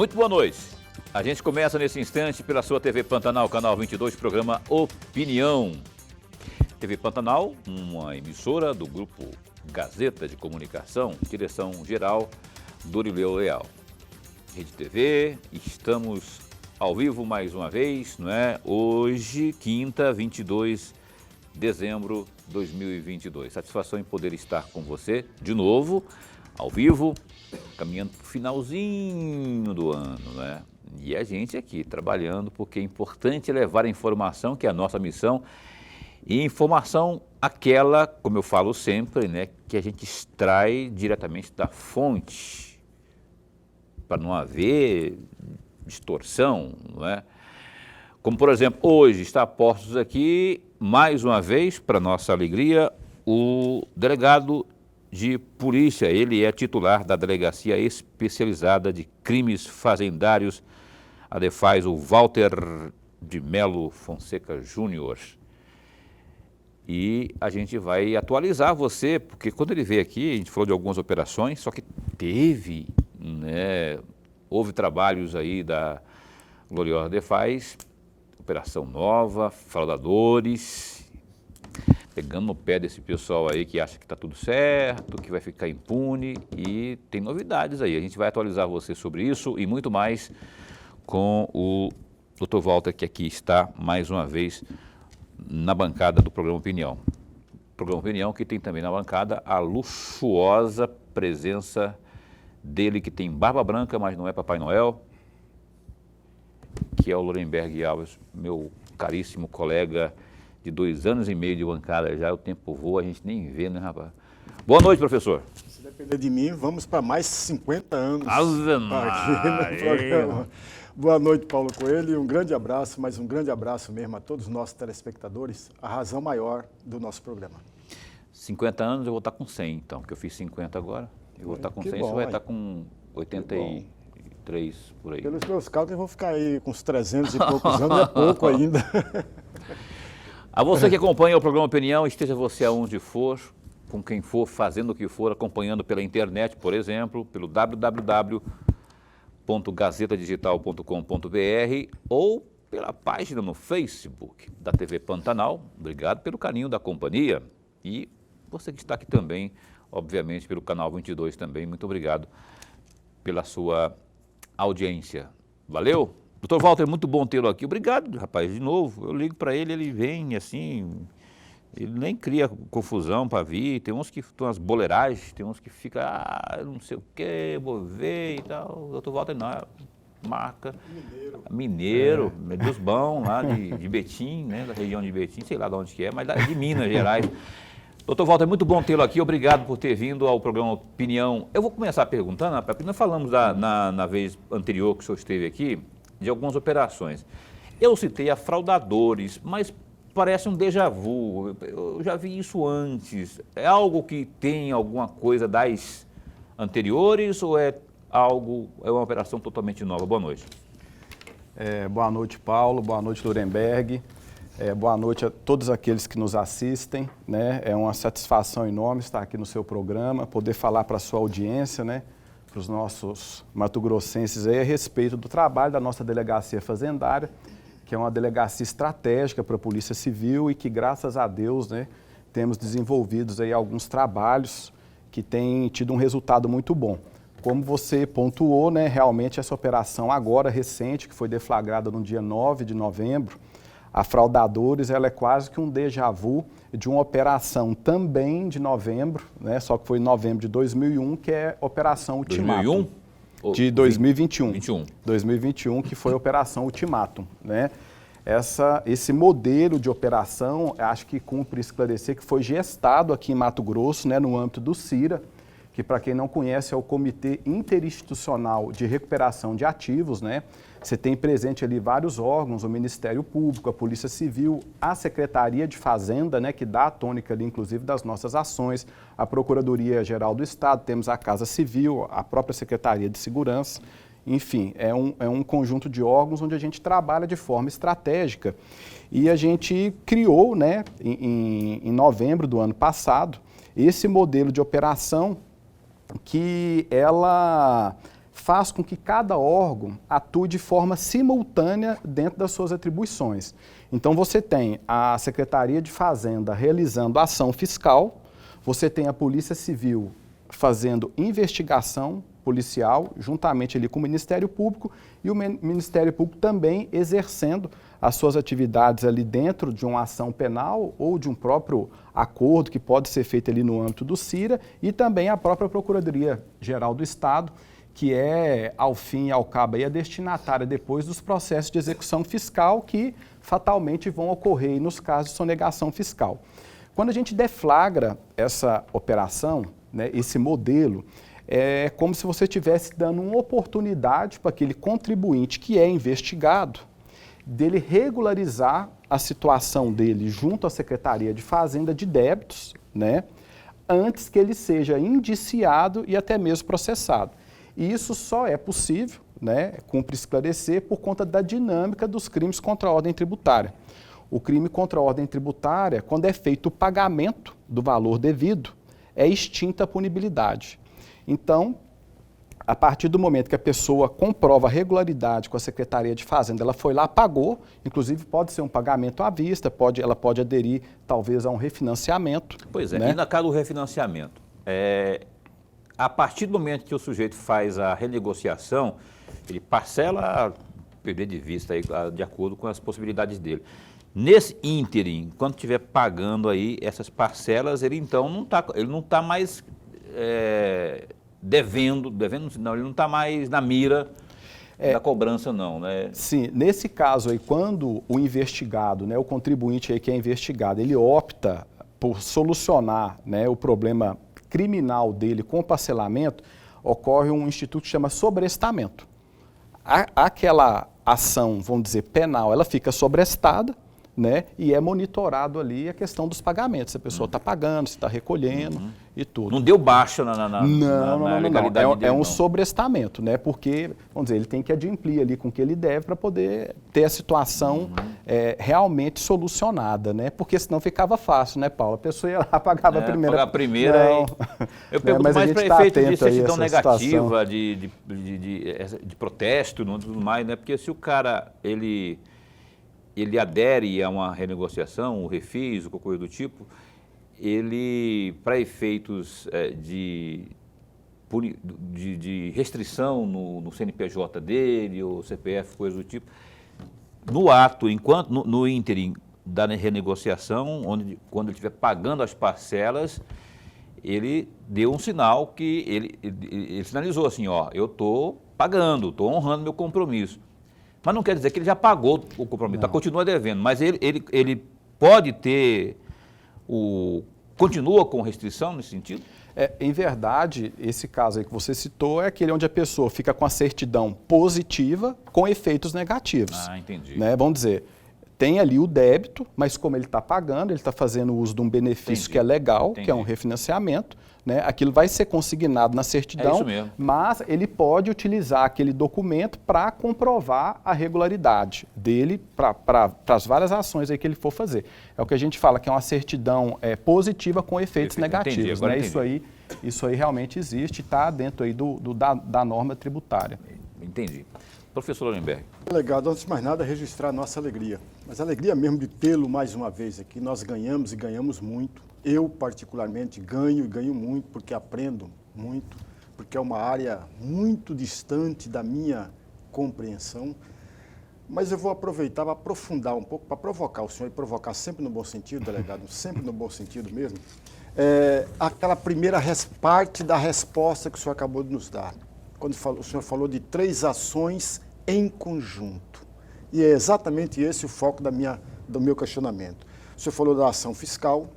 Muito boa noite. A gente começa nesse instante pela sua TV Pantanal, canal 22, programa Opinião. TV Pantanal, uma emissora do grupo Gazeta de Comunicação, direção-geral Dorileu Leal. Rede TV, estamos ao vivo mais uma vez, não é? Hoje, quinta, 22 de dezembro de 2022. Satisfação em poder estar com você de novo, ao vivo, caminhando para o finalzinho do ano, né? E a gente aqui trabalhando, porque é importante levar a informação, que é a nossa missão, e informação aquela, como eu falo sempre, né, que a gente extrai diretamente da fonte, para não haver distorção, não é? Como, por exemplo, hoje está a postos aqui, mais uma vez, para nossa alegria, o delegado de polícia. Ele é titular da Delegacia Especializada de Crimes Fazendários, a DEFAS, o Walter de Melo Fonseca Júnior. E a gente vai atualizar você, porque quando ele veio aqui, a gente falou de algumas operações, só que teve, né, houve trabalhos aí da gloriosa DEFAS, operação nova, fraudadores, pegando no pé desse pessoal aí que acha que está tudo certo, que vai ficar impune, e tem novidades aí. A gente vai atualizar você sobre isso e muito mais com o Dr. Walter, que aqui está mais uma vez na bancada do Programa Opinião. Programa Opinião que tem também na bancada a luxuosa presença dele, que tem barba branca, mas não é Papai Noel, que é o Lorenberg Alves, meu caríssimo colega de 2 anos e meio de bancada já. O tempo voa, a gente nem vê, né, rapaz? Boa noite, professor. Se depender de mim, vamos para mais 50 anos Ave aqui no programa. Boa noite, Paulo Coelho, e um grande abraço, mas um grande abraço mesmo a todos os nossos telespectadores, a razão maior do nosso programa. 50 anos, eu vou estar com 100, então, porque eu fiz 50 agora. Eu vou estar com 100, você vai estar com 83 por aí. Pelos meus cálculos, eu vou ficar aí com uns 300 e poucos anos, é pouco ainda. A você que acompanha o Programa Opinião, esteja você aonde for, com quem for, fazendo o que for, acompanhando pela internet, por exemplo, pelo www.gazetadigital.com.br ou pela página no Facebook da TV Pantanal. Obrigado pelo carinho da companhia. E você que está aqui também, obviamente, pelo canal 22 também, muito obrigado pela sua audiência. Valeu? Doutor Walter, muito bom tê-lo aqui. Obrigado, rapaz, de novo. Eu ligo para ele, ele vem assim, ele nem cria confusão para vir. Tem uns que estão as boleiragens, tem uns que ficam, não sei o quê, vou ver e tal. O doutor Walter não, marca. Mineiro, dos bons lá de Betim, né, da região de Betim, sei lá de onde que é, mas de Minas Gerais. Doutor Walter, muito bom tê-lo aqui, obrigado por ter vindo ao programa Opinião. Eu vou começar perguntando, porque nós falamos na vez anterior que o senhor esteve aqui, de algumas operações. Eu citei a fraudadores, mas parece um déjà vu, eu já vi isso antes. É algo que tem alguma coisa das anteriores ou é uma operação totalmente nova? Boa noite. Boa noite, Paulo, boa noite, Lorenberg. Boa noite a todos aqueles que nos assistem, né? É uma satisfação enorme estar aqui no seu programa, poder falar para a sua audiência, né? Para os nossos mato-grossenses aí, a respeito do trabalho da nossa Delegacia Fazendária, que é uma delegacia estratégica para a Polícia Civil e que, graças a Deus, né, temos desenvolvidos aí alguns trabalhos que têm tido um resultado muito bom. Como você pontuou, né, realmente essa operação agora recente, que foi deflagrada no dia 9 de novembro, a Fraudadores, ela é quase que um déjà vu de uma operação também de novembro, né? Só que foi em novembro de 2001, que é a Operação Ultimatum. 2001? De 2021. 2021, que foi a Operação Ultimatum, né? Esse modelo de operação, acho que cumpre esclarecer que foi gestado aqui em Mato Grosso, né, no âmbito do CIRA, que, para quem não conhece, é o Comitê Interinstitucional de Recuperação de Ativos, né? Você tem presente ali vários órgãos, o Ministério Público, a Polícia Civil, a Secretaria de Fazenda, né, que dá a tônica ali, inclusive, das nossas ações, a Procuradoria-Geral do Estado, temos a Casa Civil, a própria Secretaria de Segurança, enfim, é um conjunto de órgãos onde a gente trabalha de forma estratégica. E a gente criou, né, em novembro do ano passado, esse modelo de operação que ela faz com que cada órgão atue de forma simultânea dentro das suas atribuições. Então você tem a Secretaria de Fazenda realizando ação fiscal, você tem a Polícia Civil fazendo investigação policial, juntamente ali com o Ministério Público, e o Ministério Público também exercendo as suas atividades ali dentro de uma ação penal ou de um próprio acordo que pode ser feito ali no âmbito do CIRA, e também a própria Procuradoria-Geral do Estado, que é, ao fim e ao cabo, aí, a destinatária depois dos processos de execução fiscal que fatalmente vão ocorrer nos casos de sonegação fiscal. Quando a gente deflagra essa operação, né, esse modelo, é como se você estivesse dando uma oportunidade para aquele contribuinte que é investigado, dele regularizar a situação dele junto à Secretaria de Fazenda de débitos, né, antes que ele seja indiciado e até mesmo processado. E isso só é possível, né, cumpre esclarecer, por conta da dinâmica dos crimes contra a ordem tributária. O crime contra a ordem tributária, quando é feito o pagamento do valor devido, é extinta a punibilidade. Então, a partir do momento que a pessoa comprova a regularidade com a Secretaria de Fazenda, ela foi lá, pagou, inclusive pode ser um pagamento à vista, ela pode aderir talvez a um refinanciamento. Pois é, né? E na casa do refinanciamento, a partir do momento que o sujeito faz a renegociação, ele parcela, perder de vista aí, de acordo com as possibilidades dele. Nesse ínterim, quando estiver pagando aí essas parcelas, ele então não tá mais devendo, não, ele não está mais na mira da cobrança, não, né? Sim, nesse caso aí, quando o investigado, né, o contribuinte aí que é investigado, ele opta por solucionar, né, o problema criminal dele com parcelamento, ocorre um instituto que chama sobrestamento. Aquela ação, vamos dizer, penal, ela fica sobrestada, né, e é monitorado ali a questão dos pagamentos, se a pessoa está pagando, se está recolhendo e tudo. Não deu baixa na legalidade não. dele, É um não. sobrestamento, né, porque, vamos dizer, ele tem que adimplir ali com o que ele deve para poder ter a situação realmente solucionada, né, porque senão ficava fácil, né, Paulo? A pessoa ia lá, pagava a primeira. Pagar a primeira não. Eu pergunto Mas a mais gente para tá efeito de atento aí a certidão essa negativa, de protesto e tudo mais, né? Porque se o cara, ele adere a uma renegociação, um refis, ou qualquer coisa do tipo, ele, para efeitos de restrição no CNPJ dele, ou CPF, coisa do tipo, no ato, no ínterim da renegociação, quando ele estiver pagando as parcelas, ele deu um sinal que ele sinalizou assim, ó, eu estou pagando, estou honrando meu compromisso. Mas não quer dizer que ele já pagou o compromisso, continua devendo, mas ele pode ter continua com restrição nesse sentido? Em verdade, esse caso aí que você citou é aquele onde a pessoa fica com a certidão positiva com efeitos negativos. Ah, entendi. Né? Vamos dizer, tem ali o débito, mas como ele está pagando, ele está fazendo uso de um benefício que é legal, que é um refinanciamento, né? Aquilo vai ser consignado na certidão, isso mesmo. mas ele pode utilizar aquele documento para comprovar a regularidade dele para as várias ações aí que ele for fazer. É o que a gente fala que é uma certidão positiva com efeitos negativos. Né? Isso aí realmente existe, está dentro aí da norma tributária. Entendi. Professor Lorenberg. Delegado, antes de mais nada, registrar a nossa alegria. Mas a alegria mesmo de tê-lo mais uma vez aqui. Nós ganhamos e ganhamos muito. Eu, particularmente, ganho e ganho muito porque aprendo muito, porque é uma área muito distante da minha compreensão. Mas eu vou aproveitar para aprofundar um pouco, para provocar o senhor, e provocar sempre no bom sentido, delegado, sempre no bom sentido mesmo, aquela primeira parte da resposta que o senhor acabou de nos dar. Quando o senhor falou de 3 ações em conjunto. E é exatamente esse o foco do meu questionamento. O senhor falou da ação fiscal,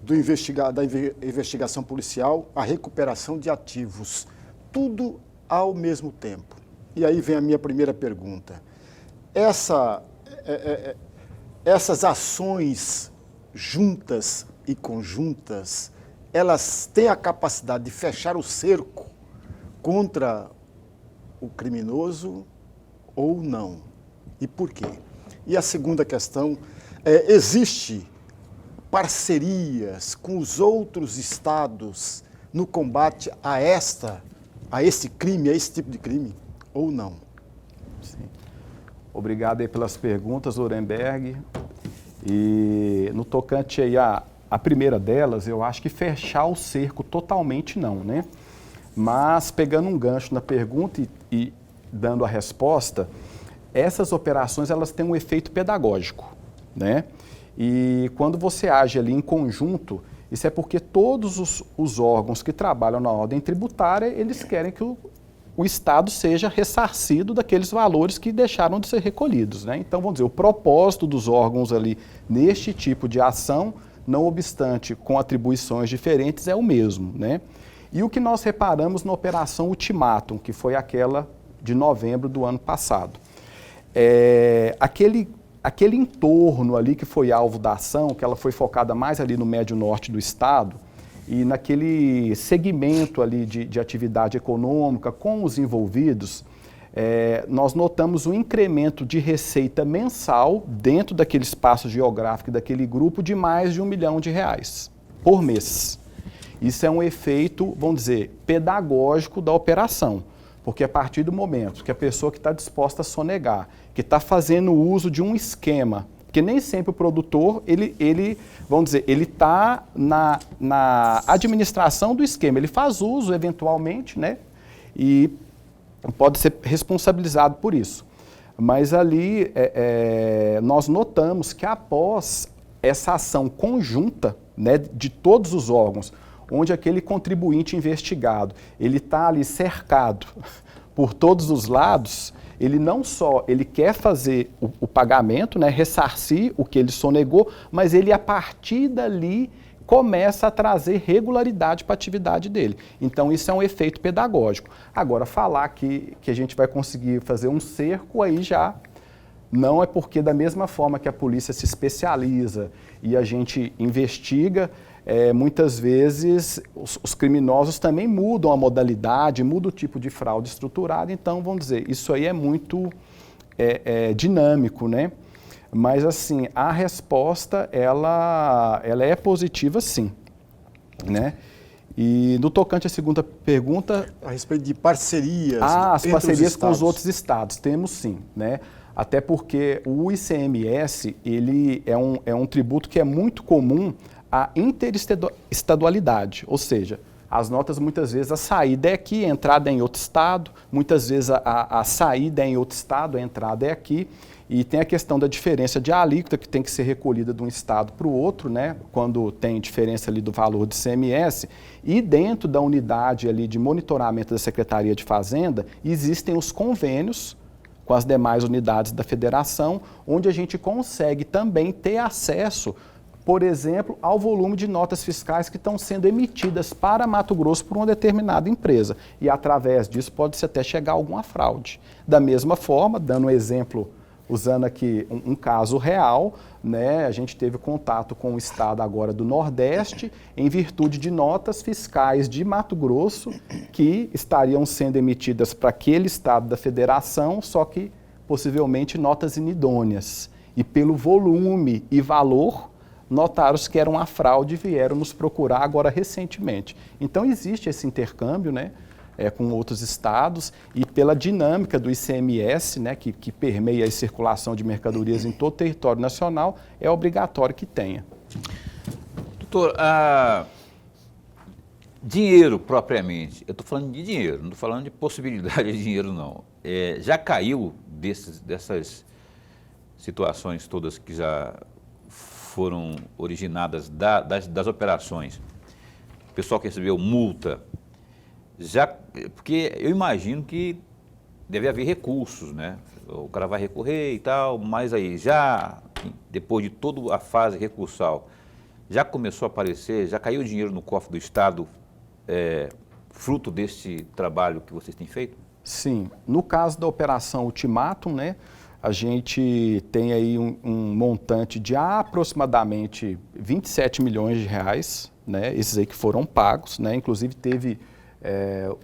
da investigação policial, a recuperação de ativos. Tudo ao mesmo tempo. E aí vem a minha primeira pergunta. Essas ações juntas e conjuntas, elas têm a capacidade de fechar o cerco contra o criminoso ou não? E por quê? E a segunda questão, existe parcerias com os outros estados no combate a esta a esse crime, a esse tipo de crime, ou não? Sim. Obrigado aí pelas perguntas, Lorenberg. E no tocante aí a primeira delas, eu acho que fechar o cerco totalmente não, né? Mas pegando um gancho na pergunta e dando a resposta, essas operações elas têm um efeito pedagógico, né? E quando você age ali em conjunto, isso é porque todos os órgãos que trabalham na ordem tributária, eles querem que o Estado seja ressarcido daqueles valores que deixaram de ser recolhidos, né? Então, vamos dizer, o propósito dos órgãos ali neste tipo de ação, não obstante com atribuições diferentes, é o mesmo, né? E o que nós reparamos na Operação Ultimátum, que foi aquela de novembro do ano passado. Aquele entorno ali que foi alvo da ação, que ela foi focada mais ali no médio norte do estado, e naquele segmento ali de atividade econômica com os envolvidos, nós notamos um incremento de receita mensal dentro daquele espaço geográfico, daquele grupo, de mais de R$1 milhão por mês. Isso é um efeito, vamos dizer, pedagógico da operação, porque a partir do momento que a pessoa que está disposta a sonegar, que está fazendo uso de um esquema, porque nem sempre o produtor, vamos dizer, ele está na administração do esquema, ele faz uso eventualmente, né, e pode ser responsabilizado por isso. Mas ali nós notamos que após essa ação conjunta, né, de todos os órgãos, onde aquele contribuinte investigado, ele está ali cercado por todos os lados, ele não só ele quer fazer o pagamento, né, ressarcir o que ele sonegou, mas ele a partir dali começa a trazer regularidade para a atividade dele. Então isso é um efeito pedagógico. Agora, falar que a gente vai conseguir fazer um cerco aí já não é, porque da mesma forma que a polícia se especializa e a gente investiga, muitas vezes os criminosos também mudam a modalidade, mudam o tipo de fraude estruturada. Então, vamos dizer, isso aí é muito dinâmico, né? Mas, assim, a resposta, ela é positiva, sim, né? E no tocante à segunda pergunta... A respeito de parcerias as parcerias com os estados. outros estados, temos sim, né? Até porque o ICMS, ele é um tributo que é muito comum à interestadualidade, ou seja, as notas muitas vezes a saída é aqui, a entrada é em outro estado, muitas vezes a saída é em outro estado, a entrada é aqui, e tem a questão da diferença de alíquota que tem que ser recolhida de um estado para o outro, né, quando tem diferença ali do valor do ICMS, e dentro da unidade ali de monitoramento da Secretaria de Fazenda, existem os convênios com as demais unidades da federação, onde a gente consegue também ter acesso, por exemplo, ao volume de notas fiscais que estão sendo emitidas para Mato Grosso por uma determinada empresa. E através disso pode-se até chegar a alguma fraude. Da mesma forma, dando um exemplo, usando aqui um caso real, né, a gente teve contato com o estado agora do Nordeste, em virtude de notas fiscais de Mato Grosso, que estariam sendo emitidas para aquele estado da federação, só que possivelmente notas inidôneas. E pelo volume e valor, notaram-se que era uma fraude e vieram nos procurar agora recentemente. Então existe esse intercâmbio, né, com outros estados, e pela dinâmica do ICMS, né, que permeia a circulação de mercadorias em todo o território nacional, é obrigatório que tenha. Doutor, dinheiro propriamente, eu estou falando de dinheiro, não estou falando de possibilidade de dinheiro não. Já caiu dessas situações todas que já foram originadas das operações, o pessoal que recebeu multa, porque eu imagino que deve haver recursos, né? O cara vai recorrer e tal, mas aí já, depois de toda a fase recursal, já começou a aparecer, já caiu dinheiro no cofre do Estado, fruto desse trabalho que vocês têm feito? Sim. No caso da Operação Ultimátum, né, a gente tem aí um montante de aproximadamente R$27 milhões, né, esses aí que foram pagos, né, inclusive teve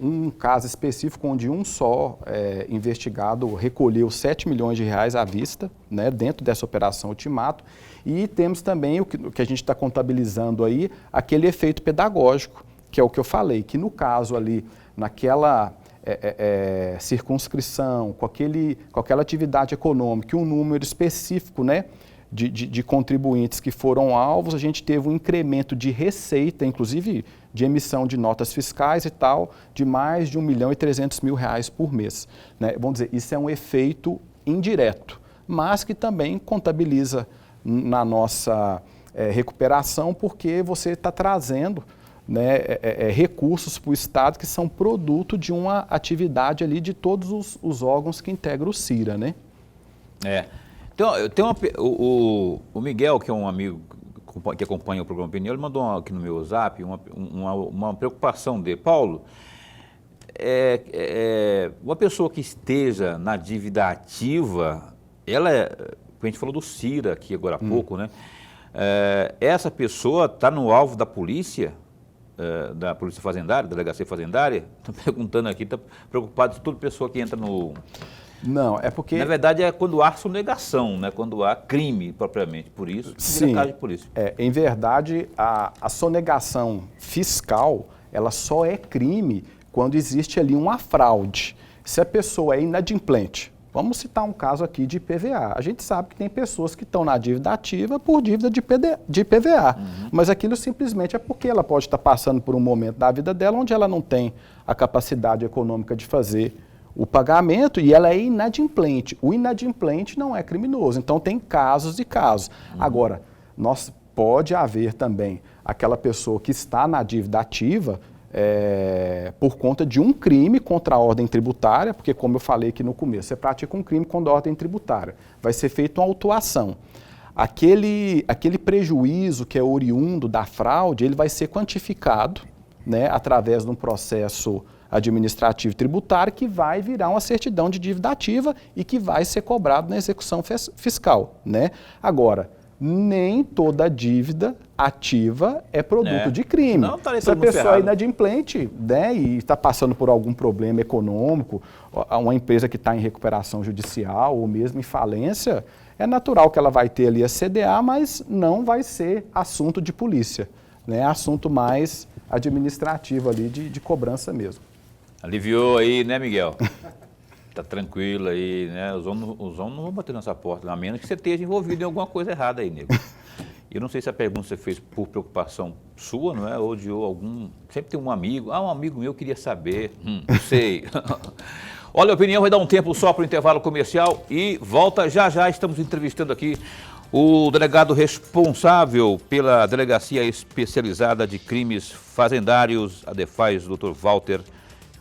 um caso específico onde um só investigado recolheu R$7 milhões à vista, né, dentro dessa Operação Ultimato, e temos também o que a gente está contabilizando aí, aquele efeito pedagógico, que é o que eu falei, que no caso ali, naquela circunscrição, com aquela atividade econômica, um número específico, né, de contribuintes que foram alvos, a gente teve um incremento de receita, inclusive de emissão de notas fiscais e tal, de mais de R$1.300.000 por mês, né? Vamos dizer, isso é um efeito indireto, mas que também contabiliza na nossa recuperação, porque você está trazendo, né, recursos para o Estado que são produto de uma atividade ali de todos os órgãos que integram o CIRA, né? Então, o Miguel, que é um amigo que acompanha o programa Opinião, ele mandou aqui no meu zap uma preocupação dele. Paulo, uma pessoa que esteja na dívida ativa, a gente falou do CIRA aqui agora há pouco, né? Essa pessoa está no alvo da polícia fazendária, delegacia fazendária? Estou perguntando aqui, está preocupado se toda pessoa que entra no... Não, é porque... Na verdade, é quando há sonegação, né? Quando há crime propriamente, por isso, sim, caso de polícia. Em verdade, a sonegação fiscal, ela só é crime quando existe ali uma fraude. Se a pessoa é inadimplente, vamos citar um caso aqui de IPVA. A gente sabe que tem pessoas que estão na dívida ativa por dívida de IPVA, mas aquilo simplesmente é porque ela pode estar passando por um momento da vida dela onde ela não tem a capacidade econômica de fazer o pagamento e ela é inadimplente. O inadimplente não é criminoso, então tem casos e casos. Agora, pode haver também aquela pessoa que está na dívida ativa por conta de um crime contra a ordem tributária, porque como eu falei aqui no começo, você pratica um crime contra a ordem tributária, vai ser feita uma autuação. Aquele prejuízo que é oriundo da fraude, ele vai ser quantificado, né, através de um processo administrativo tributário que vai virar uma certidão de dívida ativa e que vai ser cobrado na execução fiscal, né? Agora, nem toda dívida ativa é produto de crime. Não, tá. Se a pessoa é inadimplente, né, e está passando por algum problema econômico, uma empresa que está em recuperação judicial ou mesmo em falência, é natural que ela vai ter ali a CDA, mas não vai ser assunto de polícia, né? É assunto mais administrativo ali de cobrança mesmo. Aliviou aí, né, Miguel? Tá tranquilo aí, né? Os homens não vão bater nessa porta, a menos que você esteja envolvido em alguma coisa errada aí, nego. Eu não sei se a pergunta você fez por preocupação sua, não é? Ou de algum... Sempre tem um amigo. Um amigo meu queria saber. Não sei. Olha, a opinião vai dar um tempo só para o intervalo comercial e volta já já. Estamos entrevistando aqui o delegado responsável pela Delegacia Especializada de Crimes Fazendários, a DEFAS, Dr. Walter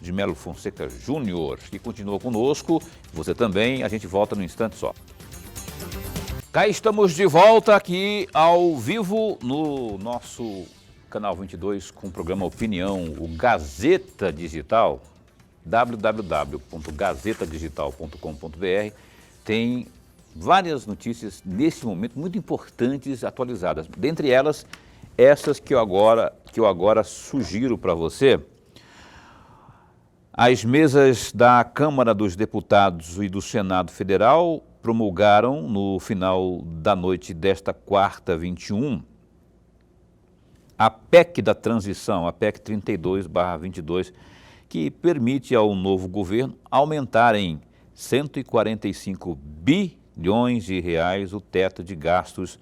de Melo Fonseca Júnior, que continua conosco. Você também, a gente volta no instante só. Cá estamos de volta aqui ao vivo no nosso canal 22 com o programa Opinião, o Gazeta Digital, www.gazetadigital.com.br. Tem várias notícias nesse momento muito importantes atualizadas. Dentre elas, essas que eu agora sugiro para você. As mesas da Câmara dos Deputados e do Senado Federal promulgaram no final da noite desta quarta, 21, a PEC da transição, a PEC 32/22, que permite ao novo governo aumentar em 145 bilhões de reais o teto de gastos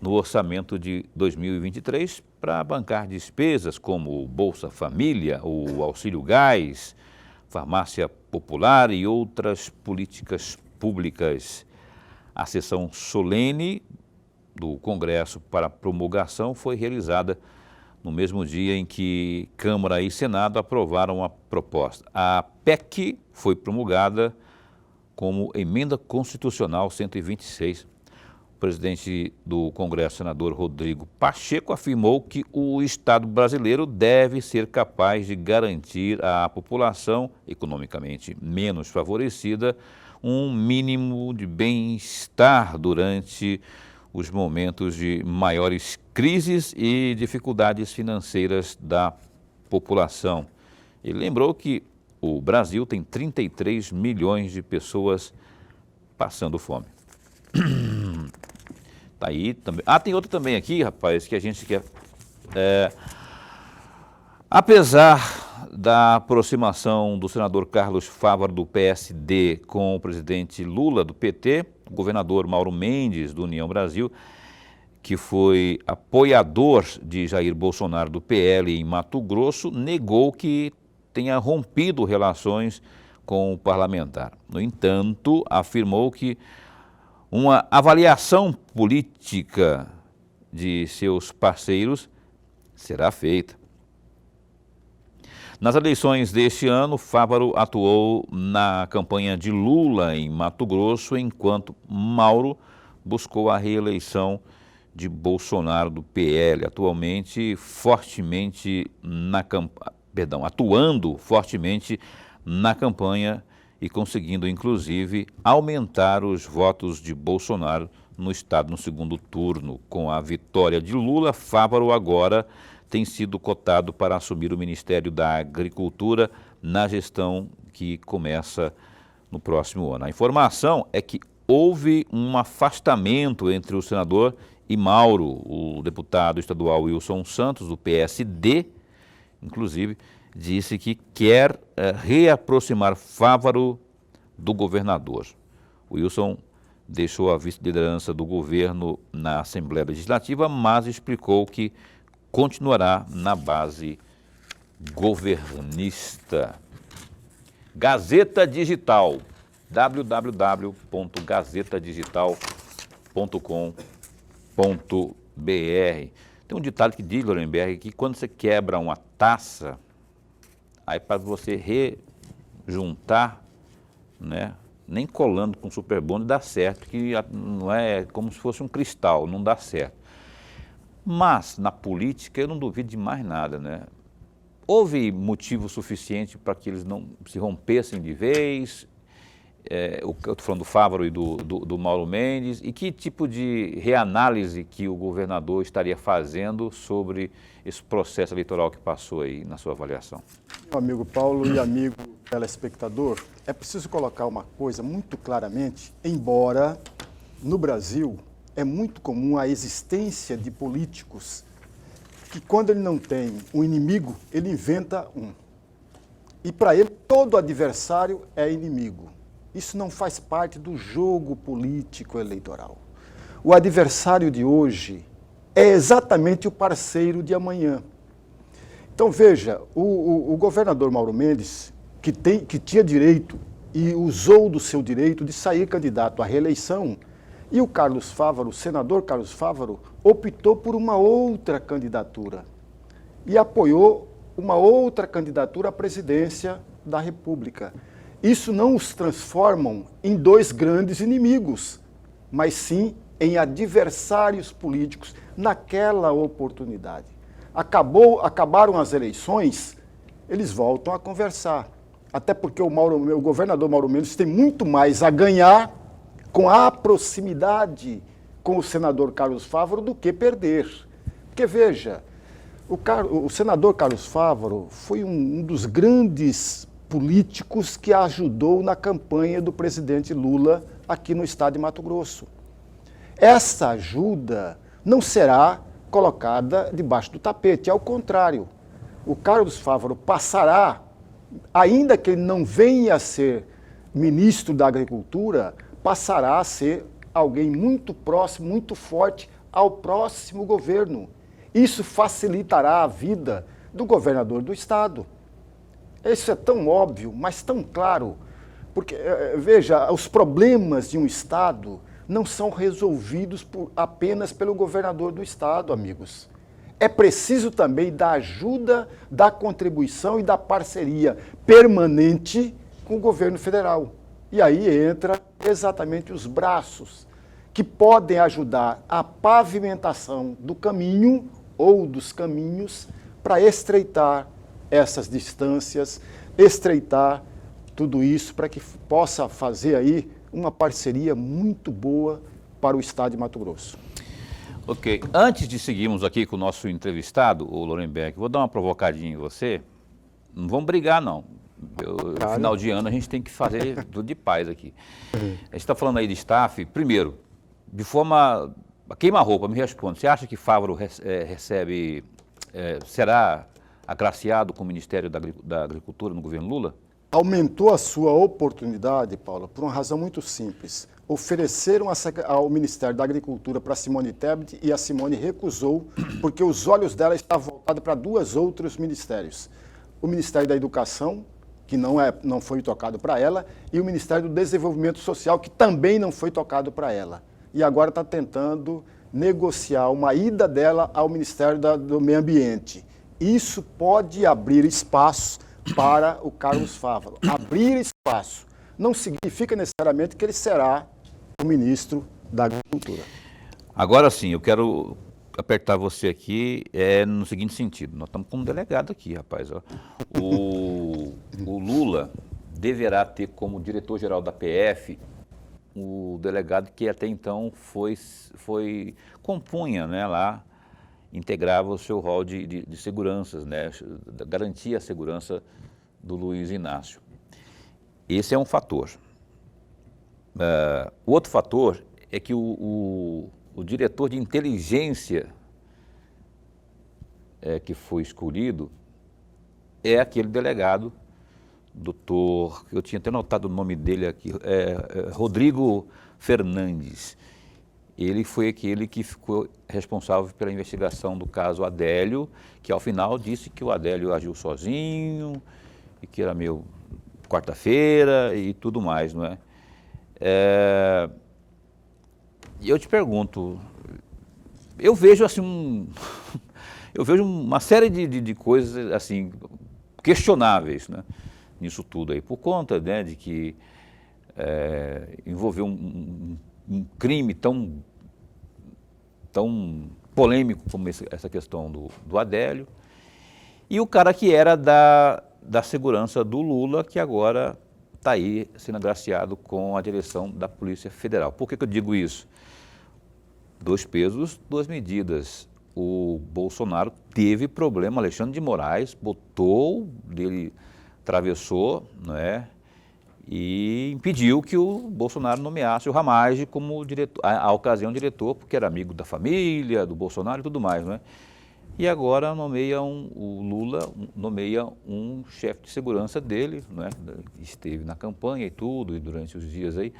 no orçamento de 2023 para bancar despesas como Bolsa Família, o Auxílio Gás, Farmácia Popular e outras políticas públicas. A sessão solene do Congresso para promulgação foi realizada no mesmo dia em que Câmara e Senado aprovaram a proposta. A PEC foi promulgada como Emenda Constitucional 126. O presidente do Congresso, senador Rodrigo Pacheco, afirmou que o Estado brasileiro deve ser capaz de garantir à população economicamente menos favorecida um mínimo de bem-estar durante os momentos de maiores crises e dificuldades financeiras da população. Ele lembrou que o Brasil tem 33 milhões de pessoas passando fome. Tá aí também. Tem outra também aqui, rapaz, que a gente quer... apesar da aproximação do senador Carlos Fávaro, do PSD, com o presidente Lula, do PT, o governador Mauro Mendes, do União Brasil, que foi apoiador de Jair Bolsonaro, do PL, em Mato Grosso, negou que tenha rompido relações com o parlamentar. No entanto, afirmou que uma avaliação política de seus parceiros será feita. Nas eleições deste ano, Fávaro atuou na campanha de Lula em Mato Grosso, enquanto Mauro buscou a reeleição de Bolsonaro do PL, atuando fortemente na campanha e conseguindo, inclusive, aumentar os votos de Bolsonaro no estado no segundo turno. Com a vitória de Lula, Fávaro agora tem sido cotado para assumir o Ministério da Agricultura na gestão que começa no próximo ano. A informação é que houve um afastamento entre o senador e Mauro. O deputado estadual Wilson Santos, do PSD, inclusive, disse que quer reaproximar Fávaro do governador. O Wilson deixou a vice-liderança do governo na Assembleia Legislativa, mas explicou que continuará na base governista. Gazeta Digital, www.gazetadigital.com.br. Tem um ditado que diz, Lorenberg, que quando você quebra uma taça, aí para você rejuntar, né, nem colando com super bond dá certo, que não é como se fosse um cristal, não dá certo. Mas, na política, eu não duvido de mais nada, né? Houve motivo suficiente para que eles não se rompessem de vez? Eu estou falando do Fávaro e do Mauro Mendes. E que tipo de reanálise que o governador estaria fazendo sobre esse processo eleitoral que passou aí, na sua avaliação? Meu amigo Paulo e amigo telespectador, é preciso colocar uma coisa muito claramente, embora no Brasil é muito comum a existência de políticos que, quando ele não tem um inimigo, ele inventa um. E para ele, todo adversário é inimigo. Isso não faz parte do jogo político eleitoral. O adversário de hoje é exatamente o parceiro de amanhã. Então, veja, o governador Mauro Mendes, que tinha direito e usou do seu direito de sair candidato à reeleição, e o Carlos Fávaro, o senador Carlos Fávaro, optou por uma outra candidatura e apoiou uma outra candidatura à presidência da República. Isso não os transforma em dois grandes inimigos, mas sim em adversários políticos naquela oportunidade. Acabaram as eleições, eles voltam a conversar. Até porque o governador Mauro Mendes tem muito mais a ganhar com a proximidade com o senador Carlos Fávaro do que perder. Porque, veja, o senador Carlos Fávaro foi um dos grandes políticos que ajudou na campanha do presidente Lula aqui no estado de Mato Grosso. Essa ajuda não será colocada debaixo do tapete, ao contrário. O Carlos Fávaro passará, ainda que ele não venha a ser ministro da Agricultura, passará a ser alguém muito próximo, muito forte ao próximo governo. Isso facilitará a vida do governador do estado. Isso é tão óbvio, mas tão claro, porque, veja, os problemas de um estado não são resolvidos apenas pelo governador do estado, amigos. É preciso também da ajuda, da contribuição e da parceria permanente com o governo federal. E aí entra exatamente os braços que podem ajudar a pavimentação do caminho ou dos caminhos para estreitar essas distâncias, estreitar tudo isso para que possa fazer aí uma parceria muito boa para o estado de Mato Grosso. Ok. Antes de seguirmos aqui com o nosso entrevistado, o Lorenberg, vou dar uma provocadinha em você. Não vamos brigar, não. No final de ano a gente tem que fazer tudo de paz aqui. A gente está falando aí de staff. Primeiro, de forma queima-roupa, me responde. Você acha que Fávaro será agraciado com o Ministério da Agricultura no governo Lula? Aumentou a sua oportunidade, Paulo, por uma razão muito simples. Ofereceram ao Ministério da Agricultura para Simone Tebet e a Simone recusou, porque os olhos dela estavam voltados para dois outros ministérios. O Ministério da Educação, que não foi tocado para ela, e o Ministério do Desenvolvimento Social, que também não foi tocado para ela. E agora está tentando negociar uma ida dela ao Ministério do Meio Ambiente. Isso pode abrir espaço para o Carlos Fávaro. Abrir espaço não significa necessariamente que ele será o ministro da Agricultura. Agora sim, eu quero apertar você aqui no seguinte sentido. Nós estamos com um delegado aqui, rapaz. Ó. O Lula deverá ter como diretor-geral da PF o delegado que até então compunha, né, lá, integrava o seu rol de seguranças, né, garantia a segurança do Luiz Inácio. Esse é um fator. O outro fator é que o diretor de inteligência que foi escolhido é aquele delegado, doutor, eu tinha até notado o nome dele aqui, Rodrigo Fernandes. Ele foi aquele que ficou responsável pela investigação do caso Adélio, que ao final disse que o Adélio agiu sozinho e que era meio quarta-feira e tudo mais, não é? E eu te pergunto, eu vejo assim eu vejo uma série de coisas assim questionáveis, né, nisso tudo aí, por conta, né, de que envolveu um crime tão polêmico como essa questão do Adélio, e o cara que era da segurança do Lula, que agora está aí sendo agraciado com a direção da Polícia Federal. Por que eu digo isso? 2 pesos, 2 medidas. O Bolsonaro teve problema, Alexandre de Moraes atravessou, né, e impediu que o Bolsonaro nomeasse o Ramagem como diretor, à ocasião diretor, porque era amigo da família, do Bolsonaro e tudo mais, né? E agora o Lula nomeia um chefe de segurança dele, né, que esteve na campanha e tudo, e durante os dias aí,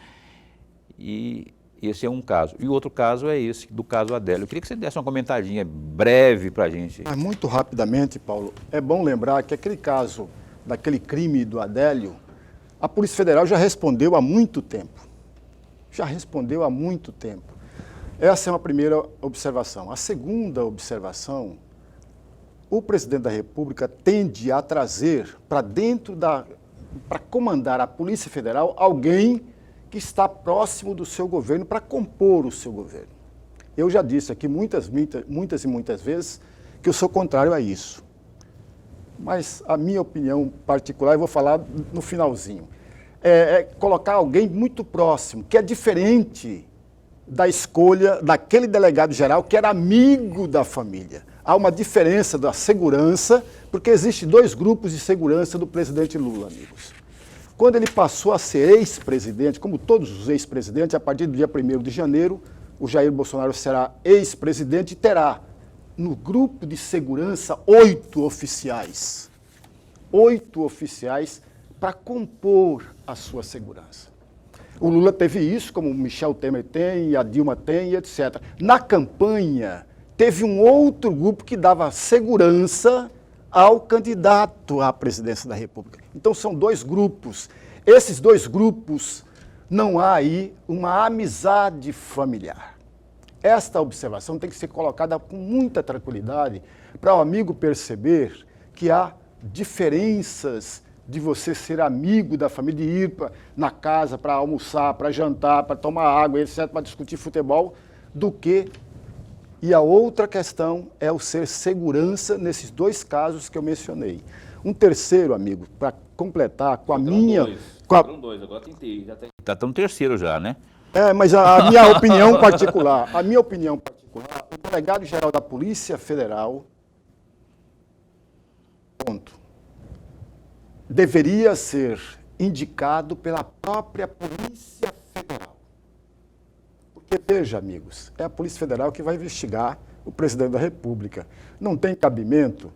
e esse é um caso. E o outro caso é esse, do caso Adélio. Eu queria que você desse uma comentadinha breve para a gente. Mas muito rapidamente, Paulo, é bom lembrar que aquele caso, daquele crime do Adélio, a Polícia Federal já respondeu há muito tempo. Já respondeu há muito tempo. Essa é uma primeira observação. A segunda observação, o presidente da República tende a trazer para para comandar a Polícia Federal alguém que está próximo do seu governo para compor o seu governo. Eu já disse aqui muitas e muitas vezes que eu sou contrário a isso. Mas a minha opinião particular, eu vou falar no finalzinho, é colocar alguém muito próximo, que é diferente da escolha daquele delegado-geral que era amigo da família. Há uma diferença da segurança, porque existem 2 grupos de segurança do presidente Lula, amigos. Quando ele passou a ser ex-presidente, como todos os ex-presidentes, a partir do dia 1º de janeiro, o Jair Bolsonaro será ex-presidente e terá no grupo de segurança 8 oficiais. 8 oficiais para compor a sua segurança. O Lula teve isso, como o Michel Temer tem, a Dilma tem, etc. Na campanha, teve um outro grupo que dava segurança ao candidato à presidência da República. Então são 2 grupos. Esses 2 grupos, não há aí uma amizade familiar. Esta observação tem que ser colocada com muita tranquilidade para o amigo perceber que há diferenças de você ser amigo da família, de ir na casa para almoçar, para jantar, para tomar água, etc., para discutir futebol, do que... E a outra questão é o ser segurança nesses 2 casos que eu mencionei. Um terceiro, amigo, para completar com a minha... Foram dois, agora tentei. Está no terceiro já, né? Mas a minha opinião particular, o delegado-geral da Polícia Federal, deveria ser indicado pela própria Polícia Federal. Porque, veja, amigos, é a Polícia Federal que vai investigar o presidente da República. Não tem cabimento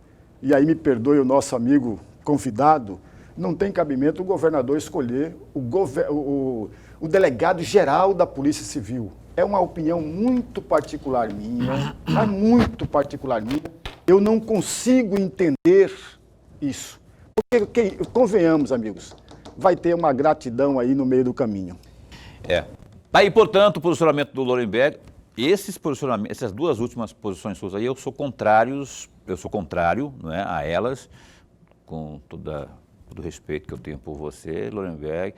e aí me perdoe o nosso amigo convidado, não tem cabimento o governador escolher o delegado geral da Polícia Civil. É uma opinião muito particular minha, mas muito particular minha. Eu não consigo entender isso. Porque, convenhamos, amigos, vai ter uma gratidão aí no meio do caminho. Aí, portanto, o posicionamento do Lorenberg, esses posicionamentos, essas duas últimas posições suas aí, eu sou contrário, não é, a elas, com todo o respeito que eu tenho por você, Lorenberg.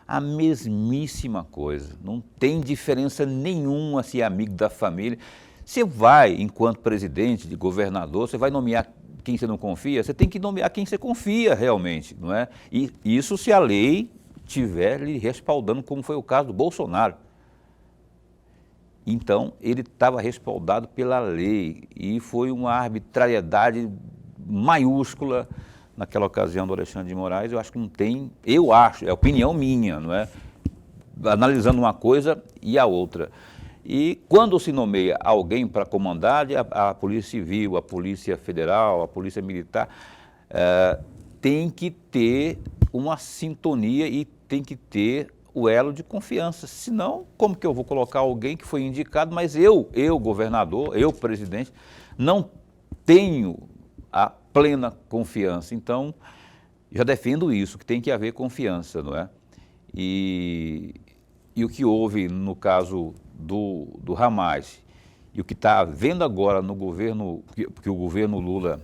A mesmíssima coisa, não tem diferença nenhuma se é amigo da família. Você vai, enquanto presidente, de governador, você vai nomear quem você não confia, você tem que nomear quem você confia realmente, não é? E isso se a lei estiver lhe respaldando, como foi o caso do Bolsonaro. Então, ele estava respaldado pela lei e foi uma arbitrariedade maiúscula naquela ocasião do Alexandre de Moraes. Eu acho que não tem, é opinião minha, não é? Analisando uma coisa e a outra. E quando se nomeia alguém para comandar, a Polícia Civil, a Polícia Federal, a Polícia Militar, tem que ter uma sintonia e tem que ter o elo de confiança. Senão, como que eu vou colocar alguém que foi indicado, mas eu governador, eu presidente, não tenho a plena confiança. Então, já defendo isso, que tem que haver confiança, não é? E o que houve no caso do Hamas e o que está havendo agora no governo, porque o governo Lula